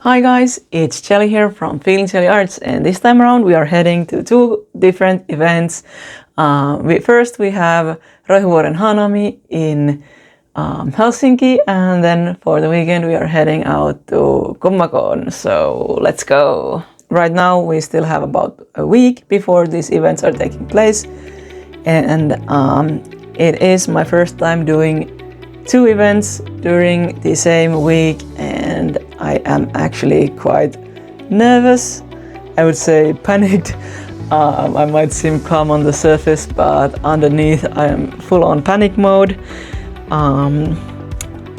Hi guys, it's Chelly here from Feeling Chelly Arts, and this time around we are heading to two different events. First we have Roihuvuoren Hanami in Helsinki, and then for the weekend we are heading out to Kummacon, so let's go. Right now we still have about a week before these events are taking place, and it is my first time doing two events during the same week, and I am actually quite nervous. I would say panicked. I might seem calm on the surface, but underneath I am full on panic mode.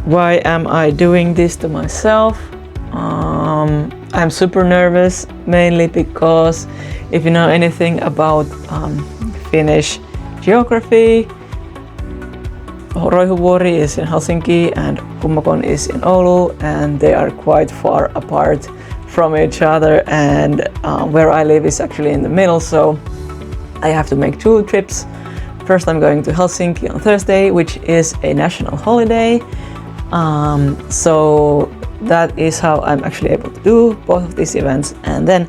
Why am I doing this to myself? I'm super nervous, mainly because if you know anything about Finnish geography, Roihuvuori is in Helsinki and Kummacon is in Oulu, and they are quite far apart from each other, and where I live is actually in the middle, so I have to make two trips. First I'm going to Helsinki on Thursday, which is a national holiday, so that is how I'm actually able to do both of these events, and then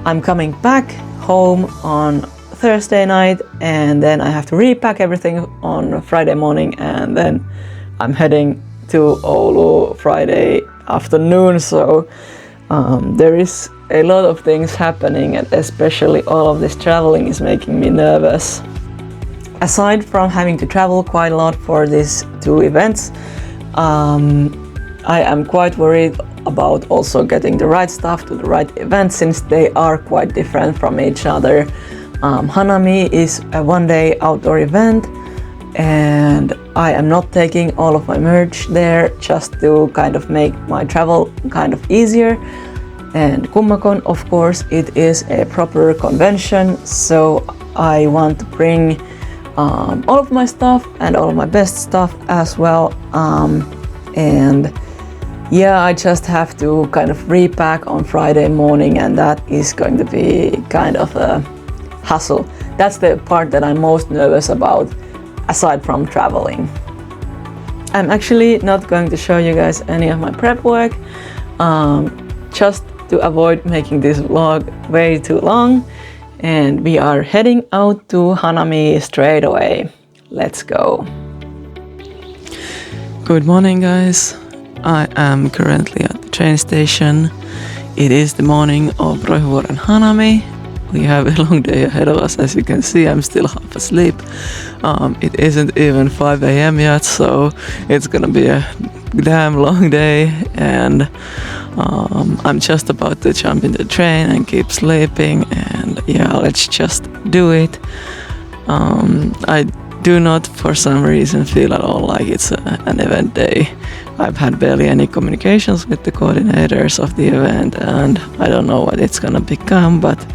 I'm coming back home on Thursday night, and then I have to repack everything on Friday morning, and then I'm heading to Oulu Friday afternoon, so there is a lot of things happening, and especially all of this traveling is making me nervous. Aside from having to travel quite a lot for these two events, I am quite worried about also getting the right stuff to the right event, since they are quite different from each other. Hanami is a one-day outdoor event, and I am not taking all of my merch there just to kind of make my travel kind of easier. And Kummacon, of course, it is a proper convention, so I want to bring all of my stuff and all of my best stuff as well. And yeah, I just have to kind of repack on Friday morning, and that is going to be kind of a hassle. That's the part that I'm most nervous about, aside from traveling. I'm actually not going to show you guys any of my prep work, just to avoid making this vlog way too long, and we are heading out to Hanami straight away. Let's go. Good morning guys, I am currently at the train station. It is the morning of Roihuvuoren Hanami. We have a long day ahead of us. As you can see, I'm still half asleep. It isn't even 5 a.m. yet, so it's gonna be a damn long day, and I'm just about to jump in the train and keep sleeping, and yeah, let's just do it. I do not for some reason feel at all like it's an event day. I've had barely any communications with the coordinators of the event, and I don't know what it's gonna become, but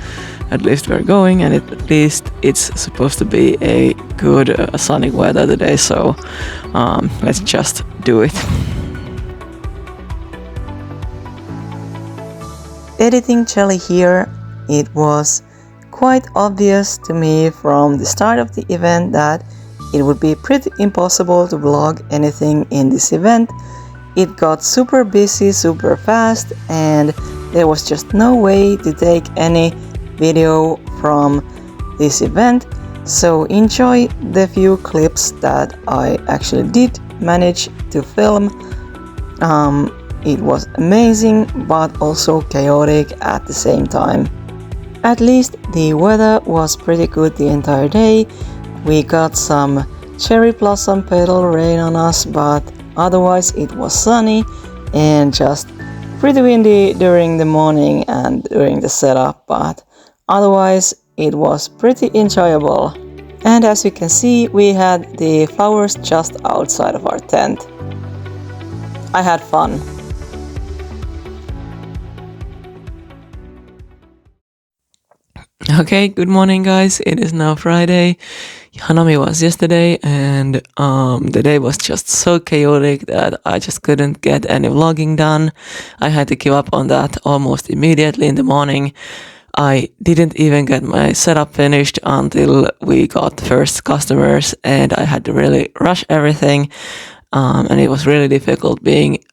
at least we're going, and at least it's supposed to be a good sunny weather today, so let's just do it. Editing Chelly here, it was quite obvious to me from the start of the event that it would be pretty impossible to vlog anything in this event. It got super busy super fast, and there was just no way to take any video from this event, so enjoy the few clips that I actually did manage to film. It was amazing, but also chaotic at the same time. At least the weather was pretty good the entire day. We got some cherry blossom petal rain on us, but otherwise it was sunny and just pretty windy during the morning and during the setup, but otherwise it was pretty enjoyable. And as you can see, we had the flowers just outside of our tent. I had fun. Okay, good morning guys, it is now Friday. Hanami was yesterday, and the day was just so chaotic that I just couldn't get any vlogging done. I had to give up on that almost immediately in the morning. I didn't even get my setup finished until we got the first customers, and I had to really rush everything, and it was really difficult being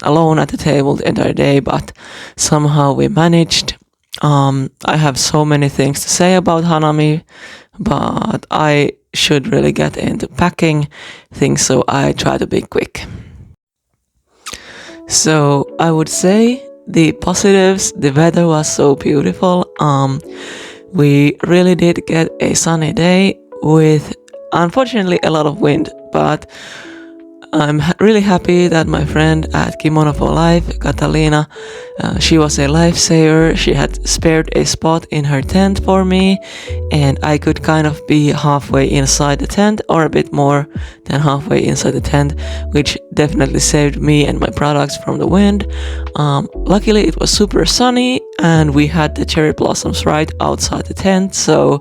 alone at the table the entire day, but somehow we managed. I have so many things to say about Hanami, but I should really get into packing things, so I try to be quick. So I would say the positives, the weather was so beautiful. We really did get a sunny day with unfortunately a lot of wind, but I'm really happy that my friend at Kimono for Life, Catalina, she was a lifesaver. She had spared a spot in her tent for me, and I could kind of be halfway inside the tent or a bit more than halfway inside the tent, which definitely saved me and my products from the wind. Luckily, it was super sunny, and we had the cherry blossoms right outside the tent, so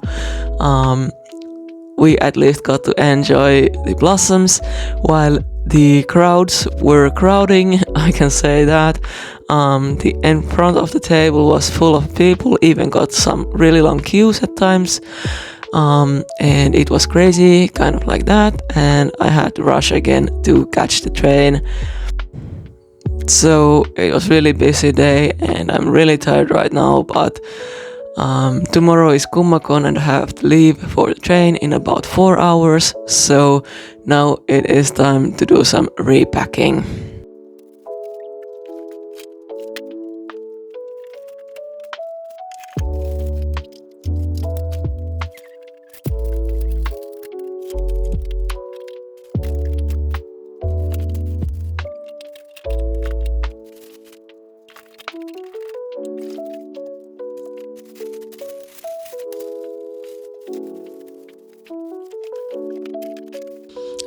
we at least got to enjoy the blossoms while the crowds were crowding, I can say that. The in front of the table was full of people, even got some really long queues at times. And it was crazy, kind of like that, and I had to rush again to catch the train. So it was really busy day, and I'm really tired right now, but tomorrow is Kummacon and I have to leave for the train in about 4 hours, so now it is time to do some repacking.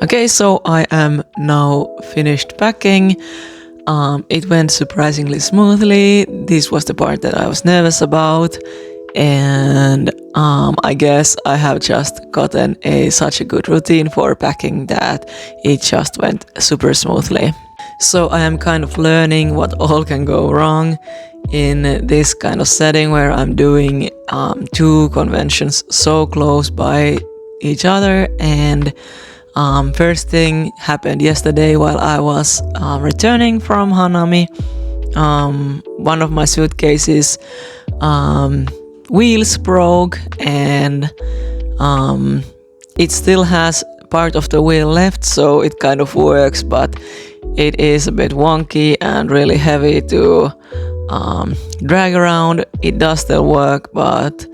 Okay, so I am now finished packing. It went surprisingly smoothly. This was the part that I was nervous about, and I guess I have just gotten such a good routine for packing that it just went super smoothly. So I am kind of learning what all can go wrong in this kind of setting where I'm doing two conventions so close by each other. And first thing happened yesterday while I was returning from Hanami. One of my suitcases wheels broke, and it still has part of the wheel left, so it kind of works, but it is a bit wonky and really heavy to drag around. It does still work, but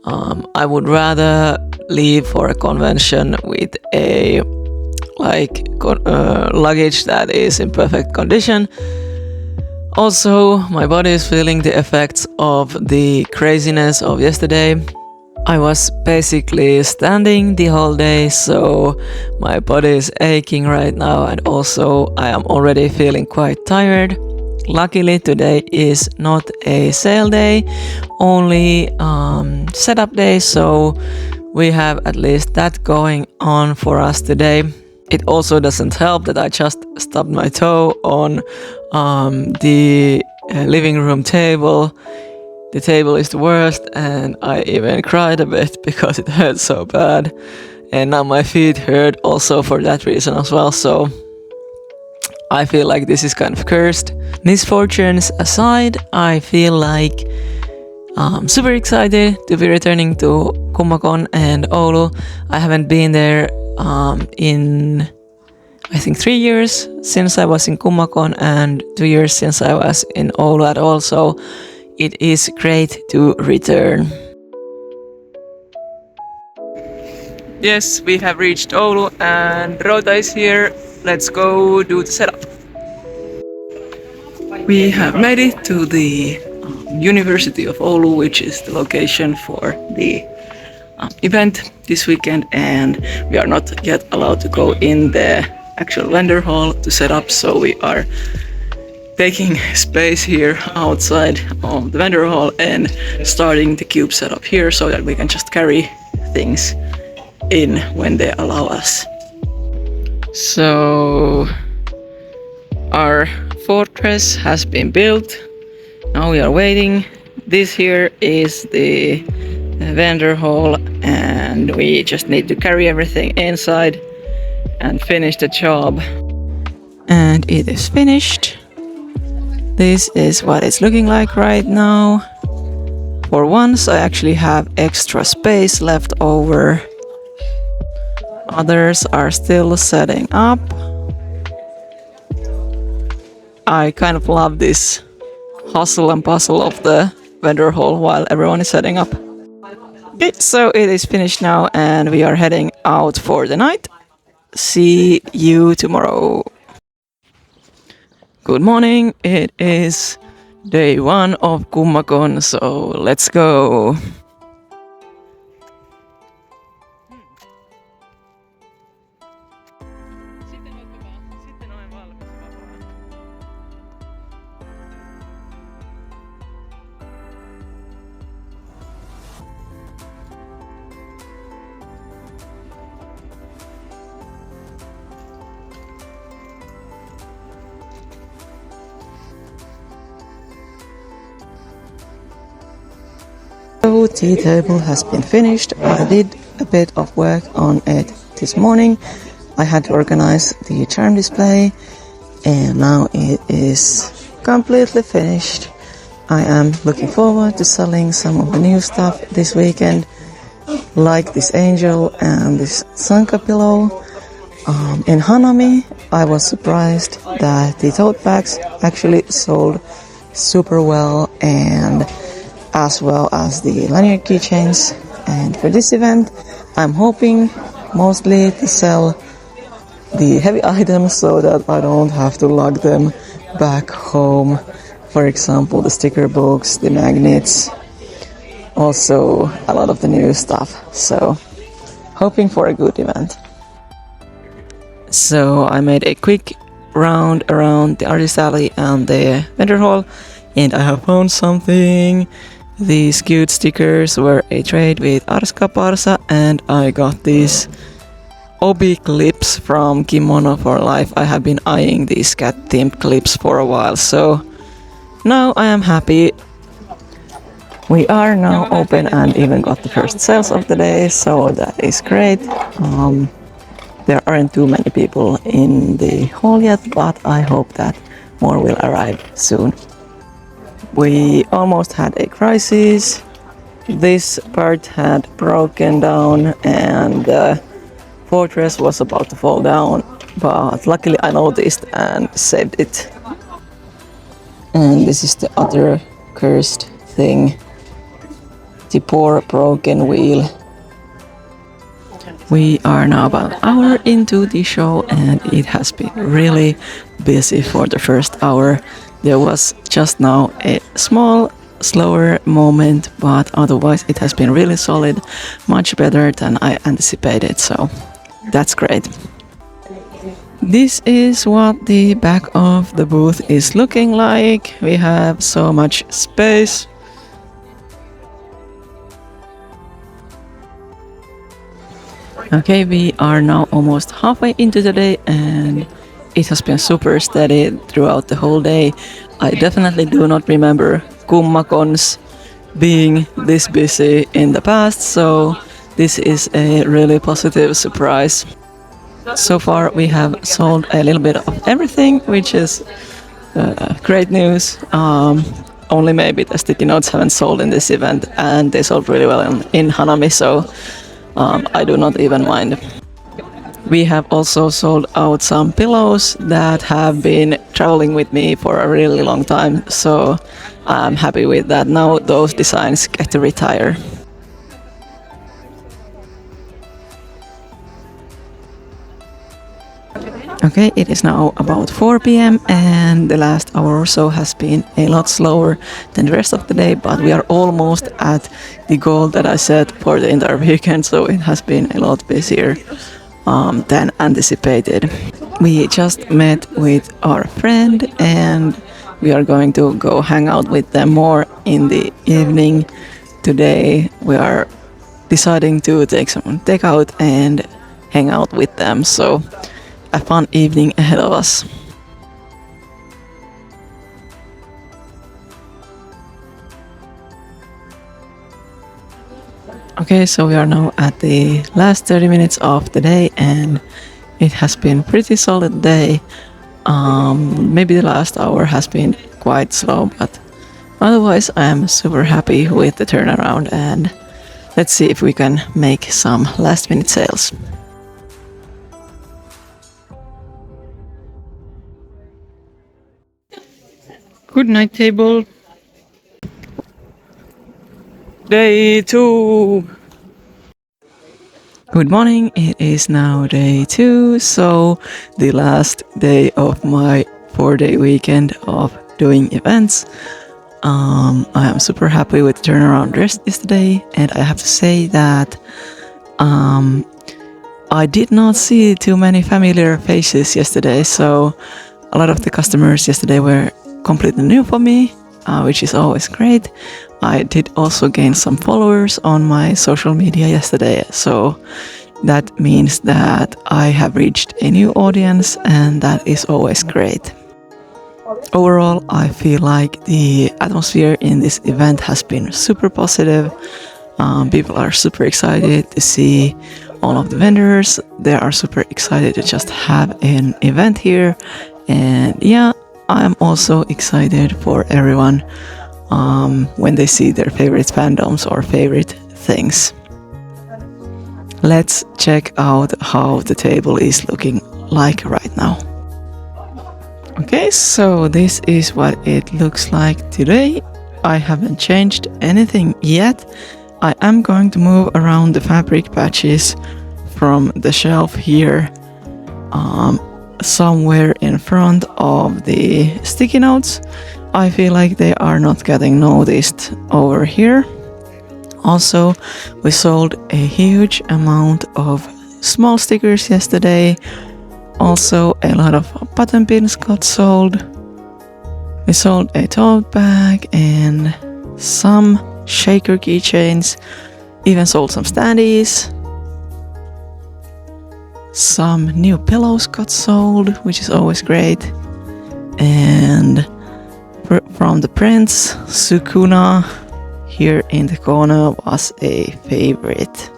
I would rather leave for a convention with a luggage that is in perfect condition. Also, my body is feeling the effects of the craziness of yesterday. I was basically standing the whole day, so my body is aching right now, and also I am already feeling quite tired. Luckily, today is not a sale day, only setup day, so we have at least that going on for us today. It also doesn't help that I just stubbed my toe on the living room table. The table is the worst, and I even cried a bit because it hurt so bad. And now my feet hurt also for that reason as well, so I feel like this is kind of cursed. Misfortunes aside, I feel like I'm super excited to be returning to Kummacon and Oulu. I haven't been there in I think 3 years since I was in Kummacon and 2 years since I was in Oulu at all, so it is great to return. Yes, we have reached Oulu and Rota is here. Let's go do the setup. We have made it to the University of Oulu, which is the location for the event this weekend, and we are not yet allowed to go in the actual vendor hall to set up, so we are taking space here outside of the vendor hall and starting the cube setup here so that we can just carry things in when they allow us. So our fortress has been built. Now we are waiting. This here is the vendor hall, and we just need to carry everything inside and finish the job. and it is finished. This is what it's looking like right now. For once, I actually have extra space left over. Others are still setting up. I kind of love this hustle and bustle of the vendor hall while everyone is setting up. Okay, so it is finished now and we are heading out for the night. See you tomorrow. Good morning, it is day 1 of Kummacon, so let's go. So tea table has been finished. I did a bit of work on it this morning. I had to organize the charm display and now it is completely finished. I am looking forward to selling some of the new stuff this weekend, like this angel and this sanka pillow. In Hanami, I was surprised that the tote bags actually sold super well, and as well as the lanyard keychains. And for this event, I'm hoping mostly to sell the heavy items so that I don't have to lug them back home. For example, the sticker books, the magnets, also a lot of the new stuff. So, hoping for a good event. So I made a quick round around the artist alley and the vendor hall, and I have found something. These cute stickers were a trade with Arska Parsa, and I got these obi clips from Kimono for Life. I have been eyeing these cat-themed clips for a while, so now I am happy. We are now open and even got the first sales of the day, so that is great. There aren't too many people in the hall yet, but I hope that more will arrive soon. We almost had a crisis. This part had broken down and the fortress was about to fall down, but luckily I noticed and saved it. And this is the other cursed thing, the poor broken wheel. We are now about an hour into the show and it has been really busy for the first hour. There was just now a small, slower moment, but otherwise it has been really solid, much better than I anticipated, so that's great. This is what the back of the booth is looking like. We have so much space. Okay, we are now almost halfway into the day and it has been super steady throughout the whole day. I definitely do not remember Kummacons being this busy in the past, so this is a really positive surprise. So far we have sold a little bit of everything, which is great news. Only maybe the sticky notes haven't sold in this event, and they sold really well in Hanami, so I do not even mind. We have also sold out some pillows that have been traveling with me for a really long time, so I'm happy with that. Now those designs get to retire. Okay, it is now about 4 p.m. and the last hour or so has been a lot slower than the rest of the day, but we are almost at the goal that I set for the entire weekend, so it has been a lot busier than anticipated. We just met with our friend and we are going to go hang out with them more in the evening. Today we are deciding to take some takeout and hang out with them, so a fun evening ahead of us. Okay, so we are now at the last 30 minutes of the day and it has been pretty solid day. Maybe the last hour has been quite slow, but otherwise I am super happy with the turnaround, and let's see if we can make some last minute sales. Good night table. Day 2. Good morning, it is now day 2, so the last day of my 4-day weekend of doing events. I am super happy with the turnaround yesterday, and I have to say that I did not see too many familiar faces yesterday, so a lot of the customers yesterday were completely new for me, which is always great. I did also gain some followers on my social media yesterday, so that means that I have reached a new audience, and that is always great. Overall, I feel like the atmosphere in this event has been super positive. People are super excited to see all of the vendors. They are super excited to just have an event here. And yeah, I'm also excited for everyone when they see their favorite fandoms or favorite things. Let's check out how the table is looking like right now. Okay, so this is what it looks like today. I haven't changed anything yet. I am going to move around the fabric patches from the shelf here somewhere in front of the sticky notes. I feel like they are not getting noticed over here. Also, we sold a huge amount of small stickers yesterday. Also, a lot of button pins got sold. We sold a tote bag and some shaker keychains. Even sold some standees. Some new pillows got sold, which is always great. And from the prints, Sukuna here in the corner was a favorite.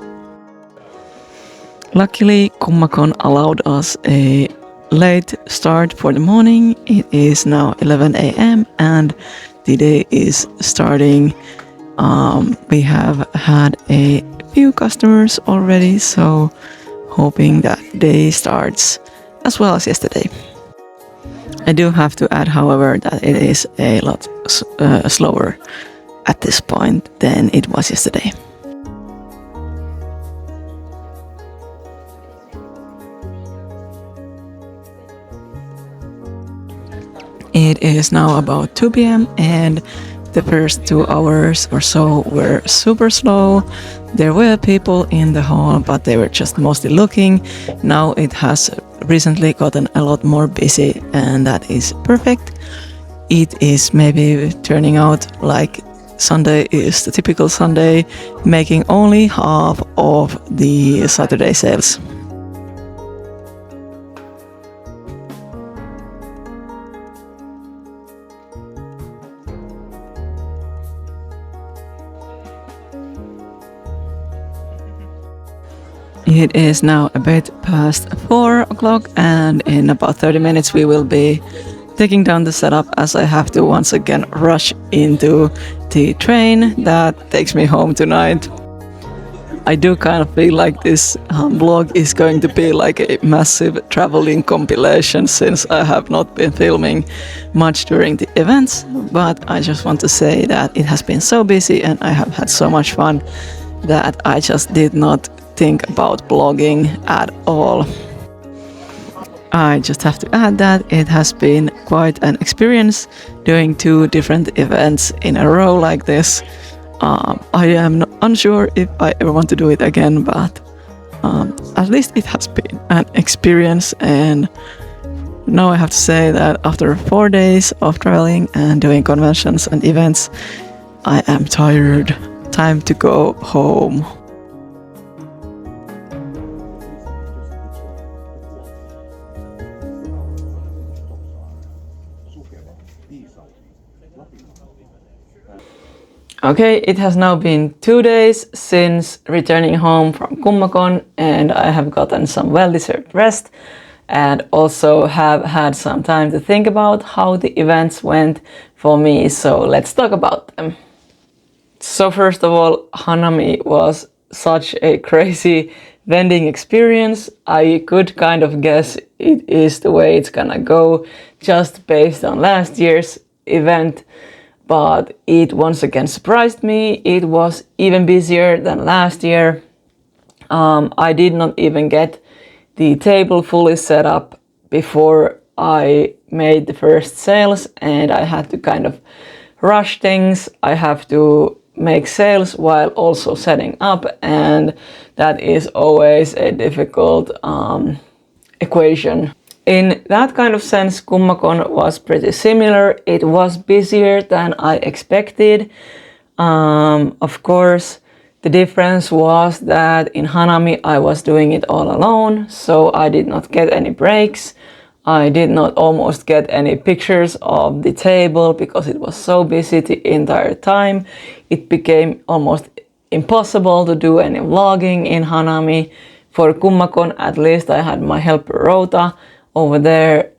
Luckily, Kummacon allowed us a late start for the morning. It is now 11 a.m. and the day is starting. We have had a few customers already, so hoping that day starts as well as yesterday. I do have to add, however, that it is a lot slower at this point than it was yesterday. It is now about 2 p.m. and the first 2 hours or so were super slow. There were people in the hall, but they were just mostly looking. Now it has recently gotten a lot more busy, and that is perfect. It is maybe turning out like Sunday is the typical Sunday, making only half of the Saturday sales. It is now a bit past 4 o'clock, and in about 30 minutes we will be taking down the setup as I have to once again rush into the train that takes me home tonight. I do kind of feel like this vlog is going to be like a massive traveling compilation, since I have not been filming much during the events, but I just want to say that it has been so busy and I have had so much fun that I just did not think about blogging at all. I just have to add that it has been quite an experience doing 2 different events in a row like this. I am unsure if I ever want to do it again, but at least it has been an experience. And now I have to say that after 4 days of traveling and doing conventions and events, I am tired. Time to go home. Okay, it has now been 2 days since returning home from Kummacon, and I have gotten some well-deserved rest. and also have had some time to think about how the events went for me. So let's talk about them. So first of all, Hanami was such a crazy vending experience. I could kind of guess it is the way it's gonna go just based on last year's event, but it once again surprised me. It was even busier than last year. I did not even get the table fully set up before I made the first sales, and I had to kind of rush things. I have to make sales while also setting up, and that is always a difficult equation. In that kind of sense, Kummacon was pretty similar. It was busier than I expected. Of course, the difference was that in Hanami I was doing it all alone, so I did not get any breaks. I did not almost get any pictures of the table because it was so busy the entire time. It became almost impossible to do any vlogging in Hanami. For Kummacon, at least, I had my helper Rota over there,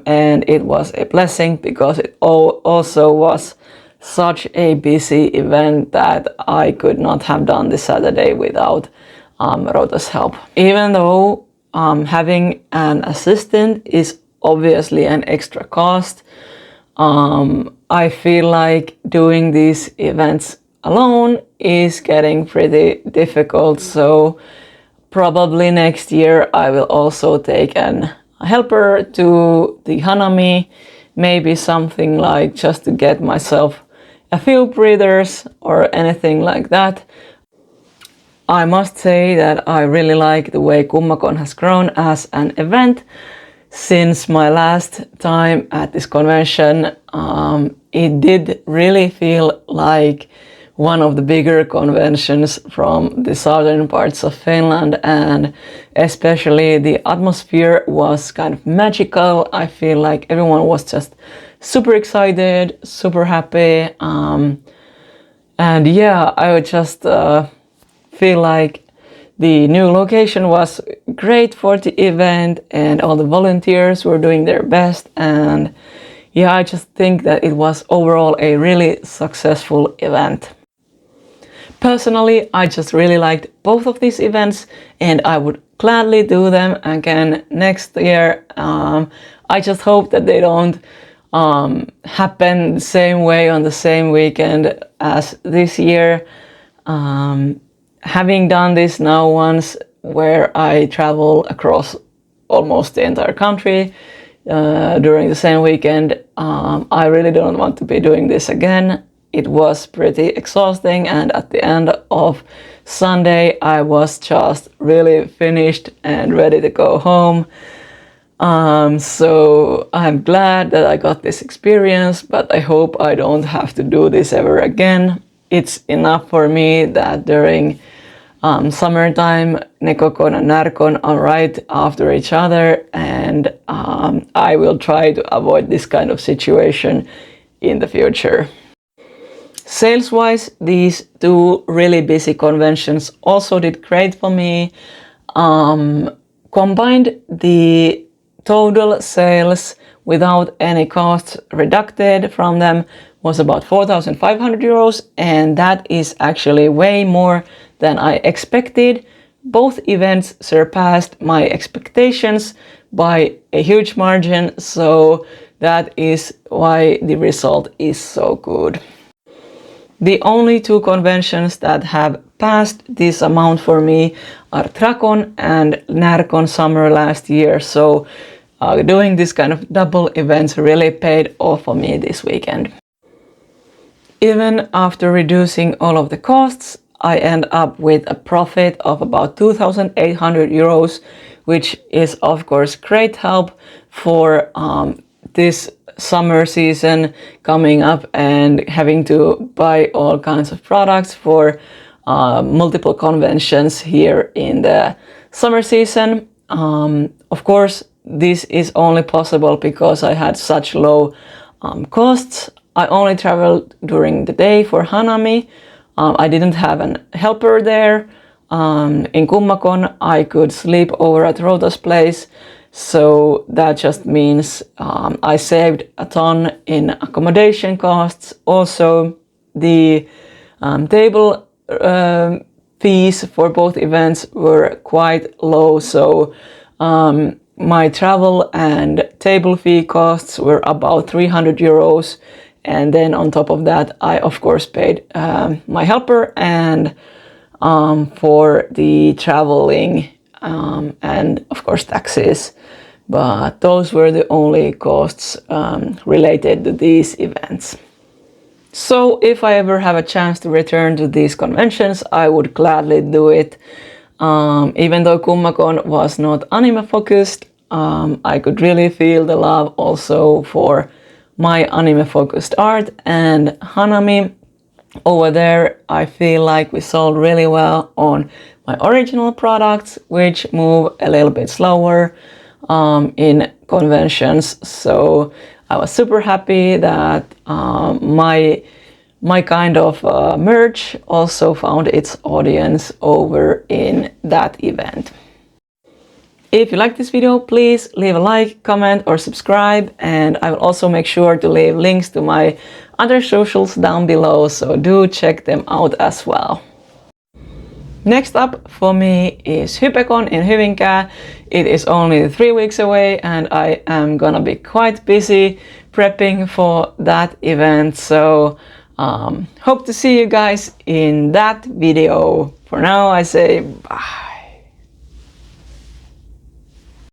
and it was a blessing because it also was such a busy event that I could not have done this Saturday without Rota's help. Even though having an assistant is obviously an extra cost, I feel like doing these events alone is getting pretty difficult. So probably next year I will also take a helper to the Hanami, maybe something like just to get myself a few breathers or anything like that. I must say that I really like the way Kummacon has grown as an event. Since my last time at this convention, it did really feel like one of the bigger conventions from the southern parts of Finland, and especially the atmosphere was kind of magical. I feel like everyone was just super excited, super happy, and yeah, I would just feel like the new location was great for the event and all the volunteers were doing their best, and yeah, I just think that it was overall a really successful event. Personally, I just really liked both of these events and I would gladly do them again next year. I just hope that they don't happen the same way on the same weekend as this year. Having done this now once, where I travel across almost the entire country during the same weekend, I really don't want to be doing this again. It was pretty exhausting, and at the end of Sunday I was just really finished and ready to go home. So I'm glad that I got this experience, but I hope I don't have to do this ever again. It's enough for me that during summertime, Nekokon and Narkon are right after each other, and I will try to avoid this kind of situation in the future. Sales-wise, these two really busy conventions also did great for me. Combined, the total sales without any costs reducted from them was about 4,500 euros, and that is actually way more than I expected. Both events surpassed my expectations by a huge margin, so that is why the result is so good. The only two conventions that have passed this amount for me are Trakon and Närkon summer last year, so doing this kind of double events really paid off for me this weekend. Even after reducing all of the costs, I end up with a profit of about 2,800 euros, which is of course great help for this summer season coming up and having to buy all kinds of products for multiple conventions here in the summer season. Of course, this is only possible because I had such low costs. I only traveled during the day for Hanami. I didn't have a helper there. In Kummacon, I could sleep over at Rota's place, So that just means I saved a ton in accommodation costs. Also, the table fees for both events were quite low. So my travel and table fee costs were about 300 euros. And then on top of that, I of course paid my helper and for the traveling and of course taxes. But those were the only costs related to these events. So if I ever have a chance to return to these conventions, I would gladly do it. Even though Kummacon was not anime focused, I could really feel the love also for my anime focused art, and Hanami over there I feel like we sold really well on my original products, which move a little bit slower in conventions. So I was super happy that my kind of merch also found its audience over in that event. If you like this video, please leave a like, comment or subscribe, and I will also make sure to leave links to my other socials down below, so do check them out as well. Next up for me is Hypecon in Hyvinkää. It is only 3 weeks away and I am gonna be quite busy prepping for that event, so hope to see you guys in that video. For now I say bye.